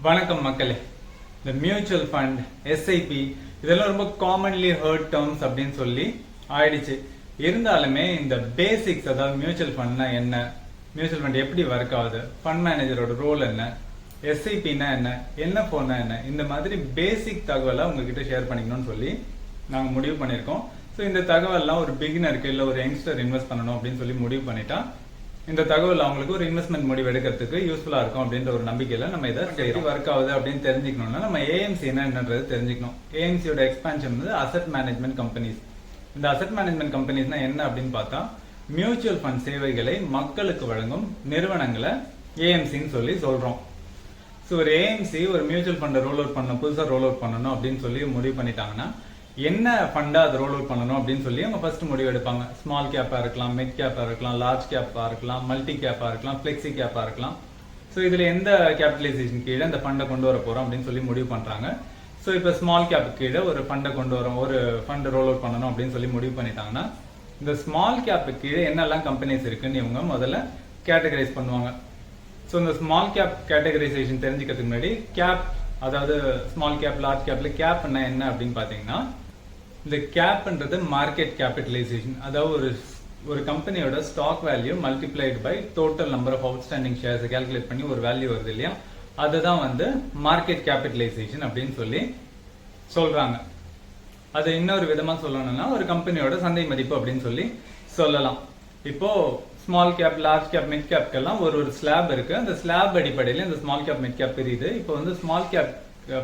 வணக்கம் மக்களே. இந்த மியூச்சுவல் ஃபண்ட், எஸ்ஐபி இதெல்லாம் ரொம்ப காமன்லி ஹர்ட் டேர்ம்ஸ் அப்படின்னு சொல்லி ஆயிடுச்சு. இருந்தாலுமே இந்த பேசிக்ஸ், அதாவது மியூச்சுவல் ஃபண்ட்னா என்ன, மியூச்சுவல் ஃபண்ட் எப்படி ஒர்க் ஆகுது, ஃபண்ட் மேனேஜரோட ரோல் என்ன, எஸ்ஐபின்னா என்ன, என்எஃப்ஓனா என்ன, இந்த மாதிரி பேசிக் தகவலை உங்ககிட்ட ஷேர் பண்ணிக்கணும்னு சொல்லி நாங்கள் முடிவு பண்ணியிருக்கோம். ஸோ இந்த தகவல்லாம் ஒரு பிகினருக்கு இல்லை ஒரு யங்ஸ்டர் இன்வெஸ்ட் பண்ணணும் அப்படின்னு சொல்லி முடிவு பண்ணிட்டா இந்த தகவல் அவங்களுக்கு ஒரு இன்வெஸ்ட்மெண்ட் முடிவு எடுக்கிறதுக்கு யூஸ்ஃபுல்லா இருக்கும் அப்படின்ற ஒரு நம்பிக்கையில நம்ம இதை ஒர்க் ஆகுது அப்படின்னு தெரிஞ்சுக்கணும்னா நம்ம ஏஎம்சி என்னன்றது தெரிஞ்சுக்கணும். ஏஎம்சியோட எக்ஸ்பான்ஷன் வந்து அசெட் மேனேஜ்மெண்ட் கம்பெனிஸ். இந்த அசெட் மேனேஜ்மெண்ட் கம்பெனிஸ்னா என்ன அப்படின்னு பார்த்தா, மியூச்சுவல் ஃபண்ட் சேவைகளை மக்களுக்கு வழங்கும் நிறுவனங்களை ஏஎம்சின்னு சொல்லி சொல்றோம். ஸோ ஒரு ஏஎம்சி ஒரு மியூச்சுவல் ஃபண்டை ரோல் அவுட் பண்ணணும், புதுசாக ரோல் அவுட் பண்ணணும் அப்படின்னு சொல்லி முடிவு பண்ணிட்டாங்கன்னா என்ன ஃபண்டா அதை ரோல் அவுட் பண்ணணும் அப்படின்னு சொல்லி அவங்க ஃபர்ஸ்ட் முடிவு எடுப்பாங்க. ஸ்மால் கேப்பா இருக்கலாம், மிட் கேப்பா இருக்கலாம், லார்ஜ் கேப்பா இருக்கலாம், மல்டி கேப்பா இருக்கலாம், பிளெக்சி கேப்பா இருக்கலாம். ஸோ இதுல எந்த கேபிட்டலைசேஷன் கீழே இந்த ஃபண்டை கொண்டு வர போறோம் அப்படின்னு சொல்லி முடிவு பண்றாங்க. ஸோ இப்போ ஸ்மால் கேப் கீழே ஒரு ஃபண்டை கொண்டு வரோம், ஒரு ஃபண்ட் ரோல் அவுட் பண்ணணும் அப்படின்னு சொல்லி முடிவு பண்ணிட்டாங்கன்னா இந்த ஸ்மால் கேப் கீழே என்னெல்லாம் கம்பெனிஸ் இருக்குன்னு இவங்க முதல்ல கேட்டகரைஸ் பண்ணுவாங்க. ஸோ இந்த ஸ்மால் கேப் கேட்டகரைசேஷன் தெரிஞ்சுக்கிறதுக்கு முன்னாடி கேப், அதாவது ஸ்மால் கேப், லார்ஜ் கேப்ல கேப்னா என்ன அப்படின்னு பாத்தீங்கன்னா, இந்த கேப்ன்றது மார்க்கெட் கேபிட்டலைசேஷன், அதாவது ஒரு கம்பெனியோட stock value multiplied by total number of outstanding shares calculate பண்ணி ஒரு வேல்யூ வருது இல்லையா, அதுதான் வந்து மார்க்கெட் கேபிட்டலைசேஷன் அப்படின்னு சொல்லி சொல்றாங்க. அது இன்னொரு விதமா சொல்லணும்னா ஒரு கம்பெனியோட சந்தை மதிப்பு அப்படின்னு சொல்லி சொல்லலாம். இப்போ small cap, large cap, mid கேப்க்கெல்லாம் ஒரு ஸ்லாப் இருக்கு. அந்த ஸ்லாப் அடிப்படையில் இந்த ஸ்மால் கேப், மிட் கேப் பிரியுது. இப்போ வந்து ஸ்மால் கேப்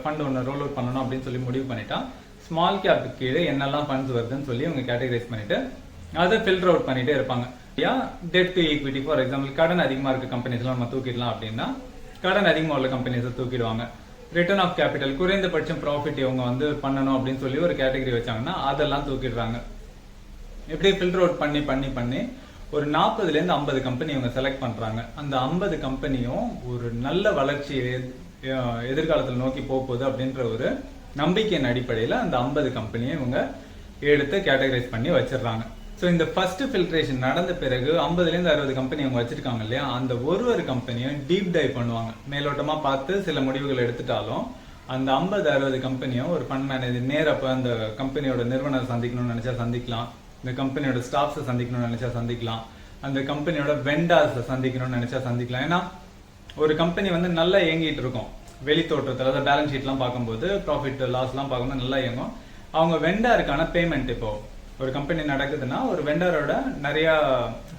ஃபண்ட் ஒன்று ரோல் அவுட் பண்ணணும் அப்படின்னு சொல்லி முடிவு பண்ணிட்டா ஸ்மால் கேப் கீழே என்னெல்லாம் ஃபண்ட்ஸ் வருதுன்னு சொல்லி அவங்க கேட்டகரைஸ் பண்ணிட்டு அதை ஃபில்டர் அவுட் பண்ணிட்டே இருப்பாங்க. Debt to equity, for example கடன் அதிகமா இருக்க கம்பெனிஸ் எல்லாம் நம்ம தூக்கிடலாம் அப்படின்னா கடன் அதிகமாக உள்ள கம்பெனிஸை தூக்கிடுவாங்க. ரிட்டர்ன் ஆஃப் கேபிட்டல், குறைந்தபட்சம் ப்ராஃபிட் இவங்க வந்து பண்ணணும் அப்படின்னு சொல்லி ஒரு கேட்டகரி வச்சாங்கன்னா அதெல்லாம் தூக்கிடுறாங்க. இப்படி ஃபில்டர் அவுட் பண்ணி பண்ணி பண்ணி ஒரு 40ல இருந்து 50 கம்பெனி இவங்க செலக்ட் பண்றாங்க. அந்த 50 கம்பெனியும் ஒரு நல்ல வளர்ச்சியை எதிர்காலத்தில் நோக்கி போகுது அப்படின்ற ஒரு நம்பிக்கையின் அடிப்படையில் அந்த 50 கம்பெனியை இவங்க எடுத்து கேட்டகரைஸ் பண்ணி வச்சிடறாங்க. ஸோ இந்த ஃபர்ஸ்ட் ஃபில்ட்ரேஷன் நடந்த பிறகு 50ல இருந்து 60 கம்பெனி அவங்க வச்சிருக்காங்க இல்லையா, அந்த ஒரு கம்பெனியும் டீப் டைவ் பண்ணுவாங்க. மேலோட்டமா பார்த்து சில முடிவுகள் எடுத்துட்டாலும் அந்த 50-60 கம்பெனியும் ஒரு ஃபண்ட் மேனேஜர் நேரப்ப அந்த கம்பெனியோட நிறுவனர் சந்திக்கணும்னு நினைச்சா சந்திக்கலாம், இந்த கம்பெனியோட ஸ்டாஃப்ஸை சந்திக்கணும்னு நினைச்சா சந்திக்கலாம், அந்த கம்பெனியோட வெண்டார்ஸை சந்திக்கணும்னு நினைச்சா சந்திக்கலாம். ஏன்னா ஒரு கம்பெனி வந்து நல்லா இயங்கிட்டு இருக்கும் வெளி தோற்றத்தில், அதாவது பேலன்ஸ் ஷீட்லாம் பார்க்கும்போது ப்ராஃபிட் லாஸ்லாம் பார்க்கும்போது நல்லா இயங்கும். அவங்க வெண்டாருக்கான பேமெண்ட், இப்போ ஒரு கம்பெனி நடக்குதுன்னா ஒரு வெண்டாரோட நிறைய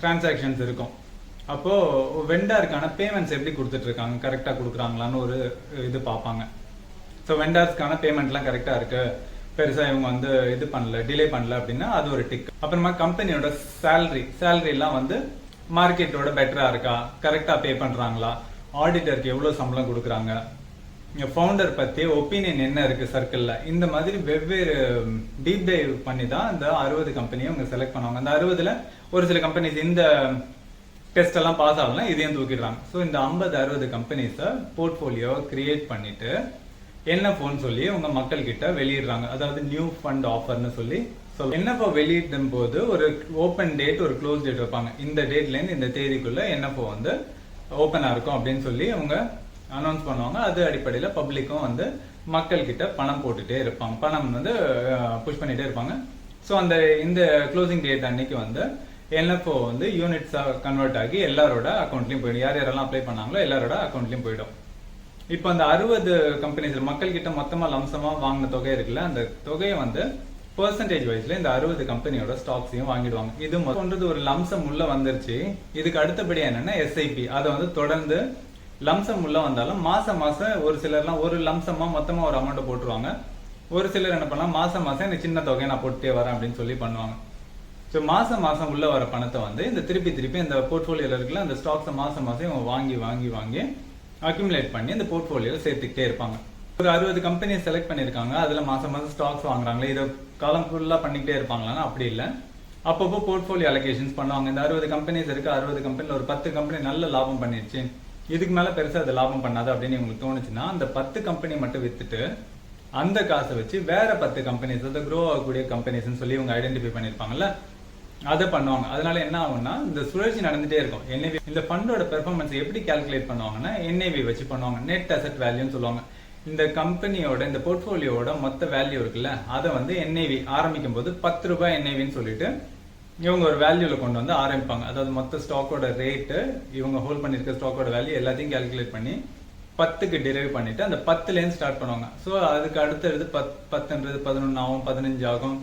டிரான்சாக்ஷன்ஸ் இருக்கும். அப்போ வெண்டாருக்கான பேமெண்ட்ஸ் எப்படி கொடுத்துட்டு இருக்காங்க, கரெக்டாக கொடுக்குறாங்களான்னு ஒரு இது பார்ப்பாங்க. ஸோ வெண்டார்ஸ்க்கான பேமெண்ட்லாம் கரெக்டாக இருக்கு, பெருசா இவங்க வந்து இது பண்ணல, டிலே பண்ணல அப்படின்னா அது ஒரு டிக். அப்புறமா கம்பெனியோட சேலரி எல்லாம் வந்து மார்க்கெட்டோட பெட்டரா இருக்கா, கரெக்டா பே பண்றாங்களா, ஆடிட்டருக்கு எவ்வளவு சம்பளம் கொடுக்குறாங்க, ஃபவுண்டர் பத்தி ஒப்பீனியன் என்ன இருக்கு சர்க்கிள்ல, இந்த மாதிரி வெவ்வேறு டீப் டைவ் பண்ணி தான் இந்த 60 கம்பெனியை அவங்க செலக்ட் பண்ணுவாங்க. அந்த 60ல ஒரு சில கம்பெனிஸ் இந்த டெஸ்ட் எல்லாம் பாஸ் ஆகலாம், இதையும் தூக்கிடுறாங்க. ஸோ இந்த 50-60 கம்பெனிஸை போர்ட்போலியோ கிரியேட் பண்ணிட்டு என்எஃப்ஓன்னு சொல்லி உங்க மக்கள் கிட்ட வெளியிடுறாங்க. அதாவது நியூ ஃபண்ட் ஆஃபர்னு சொல்லி என்எஃப்ஓ வெளியிடும் போது ஒரு ஓப்பன் டேட், ஒரு க்ளோஸ் டேட் வைப்பாங்க. இந்த டேட்ல இருந்து இந்த தேதிக்குள்ள என்எஃப்ஓ வந்து ஓப்பனா இருக்கும் அப்படின்னு சொல்லி அவங்க அனௌன்ஸ் பண்ணுவாங்க. அது அடிப்படையில் பப்ளிக்கும் வந்து மக்கள் கிட்ட பணம் போட்டுட்டே இருப்பாங்க, பணம் வந்து புஷ் பண்ணிட்டே இருப்பாங்க. ஸோ அந்த இந்த க்ளோசிங் டேட் அன்னைக்கு வந்து என்எஃப்ஓ வந்து யூனிட்ஸா கன்வெர்ட் ஆகி எல்லாரோட அக்கௌண்ட்லயும் போயிடும். யார் யாரெல்லாம் அப்ளை பண்ணாங்களோ எல்லாரோட அக்கௌண்ட்லயும் போயிடும். இப்போ அந்த 60 கம்பெனிஸ் மக்கள் கிட்ட மொத்தமா லம்சமா வாங்கின தொகை இருக்குல்ல, அந்த தொகையை வந்து பெர்சன்டேஜ் வைஸ்ல இந்த 60 கம்பெனியோட ஸ்டாக்ஸையும் வாங்கிடுவாங்க. இது போன்றது ஒரு லம்சம் உள்ள வந்துருச்சு. இதுக்கு அடுத்தபடியா என்னன்னா எஸ்ஐபி, அதை வந்து தொடர்ந்து லம்சம் உள்ள வந்தாலும் மாசம் மாசம் ஒரு சிலர்லாம் ஒரு லம்சமா மொத்தமா ஒரு அமௌண்ட் போட்டுருவாங்க. ஒரு சிலர் என்ன பண்ணலாம், மாசம் மாசம் இந்த சின்ன தொகையை நான் போட்டுட்டே வரேன் அப்படின்னு சொல்லி பண்ணுவாங்க. ஸோ மாசம் மாசம் உள்ள வர பணத்தை வந்து இந்த திருப்பி இந்த போர்ட்போலியோல இருக்குல்ல அந்த ஸ்டாக்ஸை மாசம் மாசம் இவங்க வாங்கி அக்யூமுலேட் பண்ணி அந்த போர்ட்போலியோல சேர்த்துக்கிட்டே இருப்பாங்க. ஒரு 60 கம்பெனியை செலக்ட் பண்ணிருக்காங்க, அதுல மாசம் மாசம் ஸ்டாக்ஸ் வாங்குறாங்களே, இதை காலம் ஃபுல்லா பண்ணிக்கிட்டே இருப்பாங்களான்னா அப்படி இல்லை. அப்பப்போ போர்ட்போலியோ அலோகேஷன்ஸ் பண்ணுவாங்க. இந்த 60 கம்பெனிஸ் இருக்கு, 60 கம்பெனில ஒரு 10 கம்பெனி நல்ல லாபம் பண்ணிருச்சு, இதுக்கு மேல பெருசா அது லாபம் பண்ணாது அப்படின்னு உங்களுக்கு தோணுச்சுன்னா அந்த 10 கம்பெனி மட்டும் வித்துட்டு அந்த காசை வச்சு வேற 10 கம்பெனிஸ், அதாவது க்ரோ ஆகக்கூடிய கம்பெனிஸ் சொல்லி இவங்க ஐடென்டிஃபை பண்ணிருப்பாங்கல்ல, அதை பண்ணுவாங்க. அதனால என்ன ஆகும்னா இந்த சுழற்சி நடந்துட்டே இருக்கும். NAV இந்த ஃபண்டோட பெர்ஃபார்மன்ஸ் எப்படி கால்குலேட் பண்ணுவாங்கன்னா NAV வச்சு பண்ணுவாங்க. நெட் அசெட் வேல்யூன்னு சொல்லுவாங்க. இந்த கம்பெனியோட இந்த போர்ட்ஃபோலியோட மொத்த வேல்யூ இருக்குல்ல, அதை வந்து NAV ஆரம்பிக்கும் போது 10 ரூபாய் NAVன்னு சொல்லிட்டு இவங்க ஒரு வேல்யூல கொண்டு வந்து ஆரம்பிப்பாங்க. அதாவது மொத்த ஸ்டாக்கோட ரேட்டு, இவங்க ஹோல்ட் பண்ணிருக்க ஸ்டாக்கோட வேல்யூ எல்லாத்தையும் கால்குலேட் பண்ணி 10க்கு டிரைவ் பண்ணிட்டு அந்த 10லேருந்து ஸ்டார்ட் பண்ணுவாங்க. ஸோ அதுக்கு அடுத்தது 10ன்றது 11 ஆகும், 15 ஆகும்,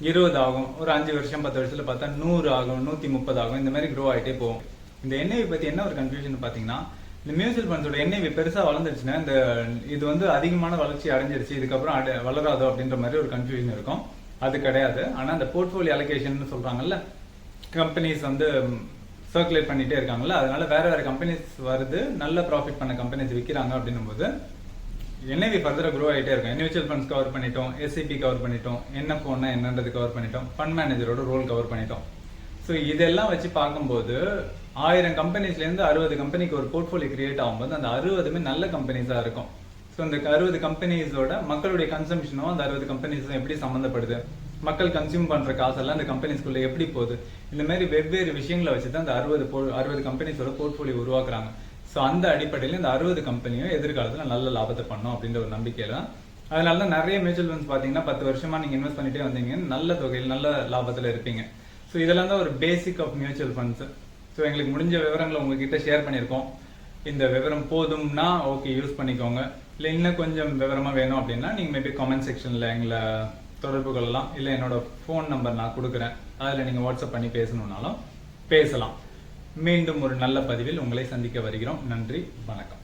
20 ஆகும். ஒரு 5 வருஷம் 10 வருஷத்துல பார்த்தா 100 ஆகும், 130 ஆகும். இந்த மாதிரி க்ரோ ஆகிட்டே போகும். இந்த NAV பத்தி என்ன ஒரு கன்ஃபியூஷன் பாத்தீங்கன்னா, இந்த மியூச்சுவல் ஃபண்ட்ஸோட NAV பெருசா வளர்ந்துருச்சுன்னா இந்த இது வந்து அதிகமான வளர்ச்சி அடைஞ்சிருச்சு, இதுக்கப்புறம் வளராதோ அப்படின்ற மாதிரி ஒரு கன்ஃபியூஷன் இருக்கும். அது கிடையாது. ஆனா அந்த போர்ட்ஃபோலியோ அலோகேஷன் சொல்றாங்கல்ல, கம்பெனிஸ் வந்து சர்க்குலேட் பண்ணிட்டே இருக்காங்கல்ல, அதனால வேற வேற கம்பெனிஸ் வருது, நல்ல ப்ராஃபிட் பண்ண கம்பெனிஸ் விற்கிறாங்க அப்படின்னும் போது NAV ஃபர்தரா க்ரோ ஆகிட்டே இருக்கும். மியூச்சுவல் ஃபண்ட்ஸ் கவர் பண்ணிட்டோம், SIP கவர் பண்ணிட்டோம், NFOன்னா என்னன்றது கவர் பண்ணிட்டோம், ஃபண்ட் மேனேஜரோட ரோல் கவர் பண்ணிட்டோம். ஸோ இதெல்லாம் வச்சு பார்க்கும்போது 1000 கம்பெனிஸ்லேருந்து 60 கம்பெனிக்கு ஒரு போர்ட்ஃபோலியோ கிரியேட் ஆகும்போது அந்த 60மே நல்ல கம்பெனிஸாக இருக்கும். ஸோ இந்த 60 கம்பெனிஸோட மக்களுடைய கன்சம்ஷனும் அந்த 60 கம்பெனிஸும் எப்படி சம்மந்தப்படுது, மக்கள் கன்சியூம் பண்ற காசெல்லாம் அந்த கம்பெனிஸ்குள்ள எப்படி போகுது, இந்த மாதிரி வெவ்வேறு விஷயங்களை வச்சு தான் அந்த 60 கம்பெனிஸோட போர்ட்ஃபோலியோ உருவாக்குறாங்க. ஸோ அந்த அடிப்படையில் இந்த 60 கம்பெனியும் எதிர்காலத்தில் நல்ல லாபத்தை பண்ணும் அப்படின்ற ஒரு நம்பிக்கையில தான். அதனால தான் நிறைய மியூச்சுவல் ஃபண்ட்ஸ் பார்த்தீங்கன்னா 10 வருஷமா நீங்க இன்வெஸ்ட் பண்ணிட்டே வந்தீங்க, நல்ல தொகையில் நல்ல லாபத்தில் இருப்பீங்க. ஸோ இதெல்லாம் தான் ஒரு basic of mutual funds. So எங்களுக்கு முடிஞ்ச விவரங்களை உங்ககிட்ட ஷேர் பண்ணியிருக்கோம். இந்த விவரம் போதும்னா ஓகே யூஸ் பண்ணிக்கோங்க. இல்லை இன்னும் கொஞ்சம் விவரமா வேணும் அப்படின்னா நீங்க மேபி கமெண்ட் செக்ஷன்ல எங்களை தொடர்பு கொள்ளலாம். இல்லை என்னோட ஃபோன் நம்பர் நான் கொடுக்குறேன், அதில் நீங்க வாட்ஸ்அப் பண்ணி பேசணும்னாலும் பேசலாம். மீண்டும் ஒரு நல்ல பதிவில் உங்களை சந்திக்க வருகிறோம். நன்றி, வணக்கம்.